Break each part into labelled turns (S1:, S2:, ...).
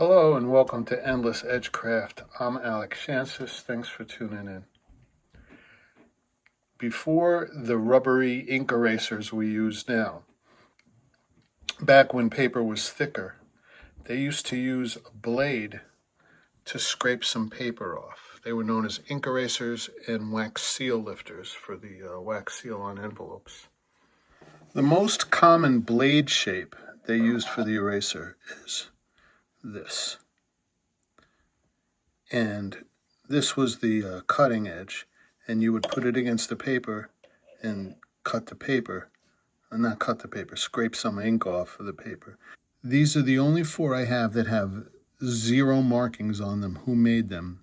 S1: Hello and welcome to Endless Edgecraft. I'm Alex Shansis. Thanks for tuning in. Before the rubbery ink erasers we use now, back when paper was thicker, they used to use a blade to scrape some paper off. They were known as ink erasers and wax seal lifters for the wax seal on envelopes. The most common blade shape they used for the eraser is this. And this was the cutting edge, and you would put it against the paper and cut the paper, not cut the paper, scrape some ink off of the paper. These are the only four I have that have zero markings on them. Who made them?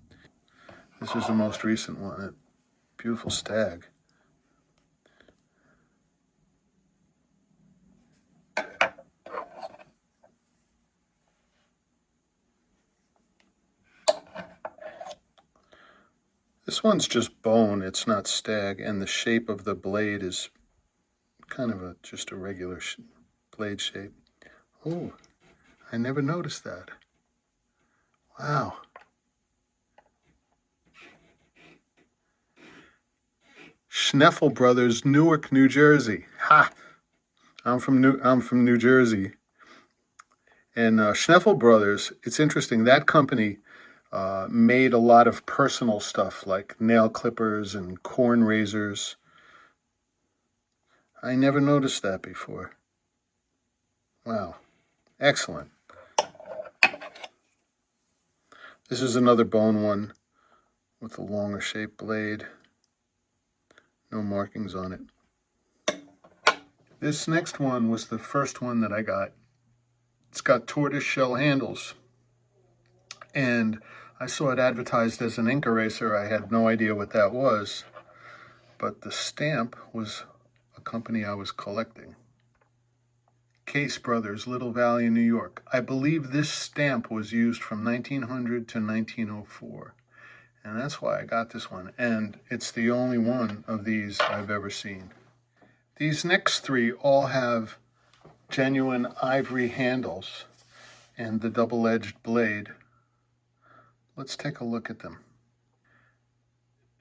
S1: This is the most recent one, a beautiful stag. This one's just bone, it's not stag, and the shape of the blade is kind of just a regular blade shape. Oh, I never noticed that. Wow. Schneffel Brothers, Newark, New Jersey. Ha! I'm from New Jersey. And Schneffel Brothers, it's interesting, that company made a lot of personal stuff like nail clippers and corn razors. I never noticed that before. Wow. Excellent. This is another bone one with a longer shaped blade. No markings on it. This next one was the first one that I got. It's got tortoise shell handles. And I saw it advertised as an ink eraser. I had no idea what that was. But the stamp was a company I was collecting. Case Brothers, Little Valley, New York. I believe this stamp was used from 1900 to 1904. And that's why I got this one. And it's the only one of these I've ever seen. These next three all have genuine ivory handles and the double-edged blade. Let's take a look at them.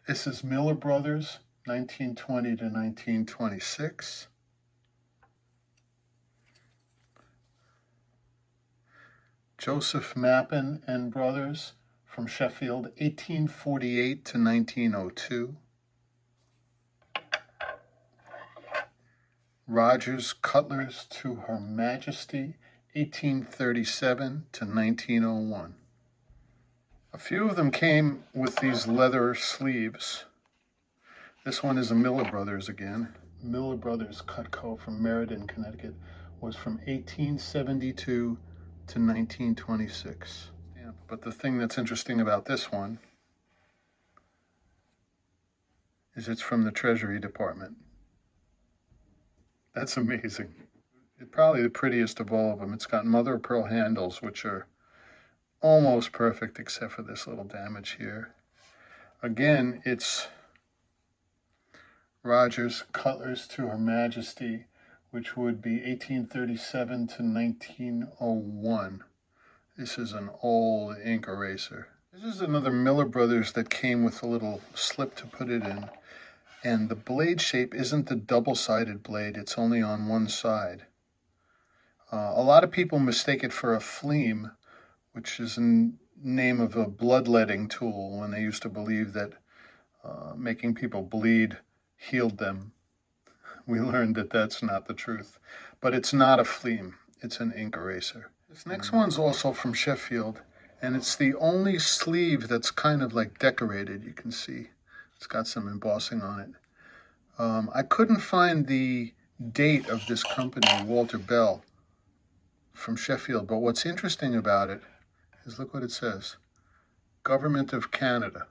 S1: This is Miller Brothers, 1920 to 1926. Joseph Mappin and Brothers from Sheffield, 1848 to 1902. Rogers Cutlers to Her Majesty, 1837 to 1901. A few of them came with these leather sleeves. This one is a Miller Brothers again. Miller Brothers Cutco from Meriden, Connecticut was from 1872 to 1926. But the thing that's interesting about this one is it's from the Treasury Department. That's amazing. It's probably the prettiest of all of them. It's got mother of pearl handles, which are almost perfect except for this little damage here. Again, it's Rogers Cutlers to Her Majesty, which would be 1837 to 1901. This is an old ink eraser. This is another Miller Brothers that came with a little slip to put it in. And the blade shape isn't the double-sided blade, it's only on one side. A lot of people mistake it for a fleam, which is a name of a bloodletting tool when they used to believe that making people bleed healed them. We learned that that's not the truth. But it's not a fleam, it's an ink eraser. This next one's also from Sheffield, and it's the only sleeve that's kind of like decorated. You can see it's got some embossing on it. I couldn't find the date of this company, Walter Bell, from Sheffield, but what's interesting about it is look what it says. Government of Canada.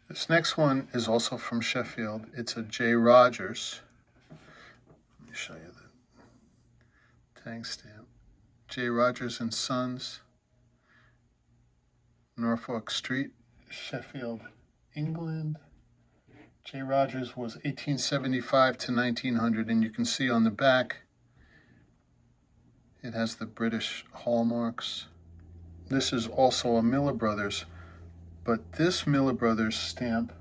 S1: This next one is also from Sheffield. It's a J. Rogers. Let me show you the tag stamp. J. Rogers and Sons, Norfolk Street, Sheffield, England. J. Rogers was 1875 to 1900, and you can see on the back It has the British hallmarks. This is also a Miller Brothers, but this Miller Brothers stamp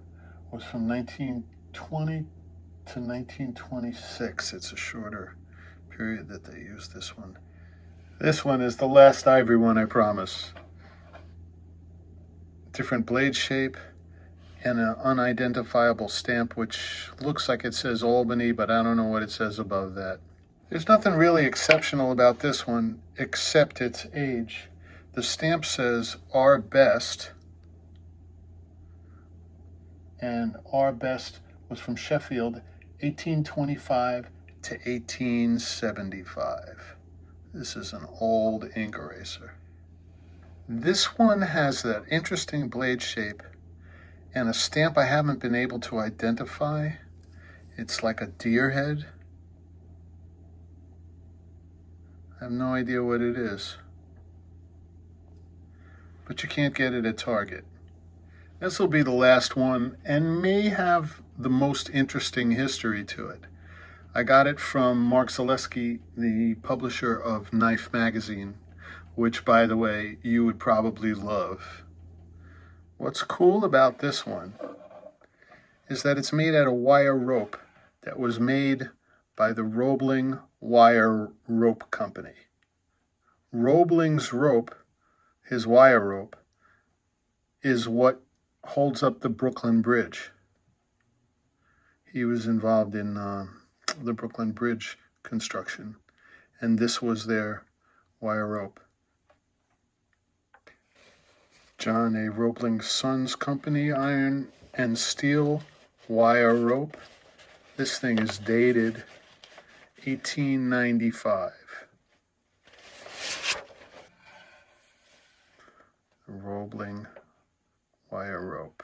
S1: was from 1920 to 1926. It's a shorter period that they used this one. This one is the last ivory one, I promise. Different blade shape and an unidentifiable stamp, which looks like it says Albany, but I don't know what it says above that. There's nothing really exceptional about this one except its age. The stamp says Our Best, and Our Best was from Sheffield, 1825 to 1875. This is an old ink eraser. This one has that interesting blade shape and a stamp I haven't been able to identify. It's like a deer head. I have no idea what it is, but you can't get it at Target. This will be the last one and may have the most interesting history to it. I got it from Mark Zaleski, the publisher of Knife Magazine, which, by the way, you would probably love. What's cool about this one is that it's made out of wire rope that was made by the Roebling Wire Rope Company. Roebling's rope, his wire rope, is what holds up the Brooklyn Bridge. He was involved in the Brooklyn Bridge construction, and this was their wire rope. John A. Roebling Sons Company iron and steel wire rope. This thing is dated 1895. Roebling wire rope.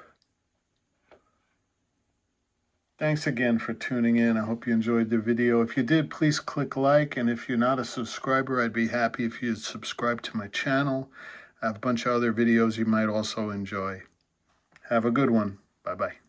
S1: Thanks again for tuning in. I hope you enjoyed the video. If you did, please click like, and if you're not a subscriber, I'd be happy if you'd subscribe to my channel. I have a bunch of other videos you might also enjoy. Have a good one. Bye-bye.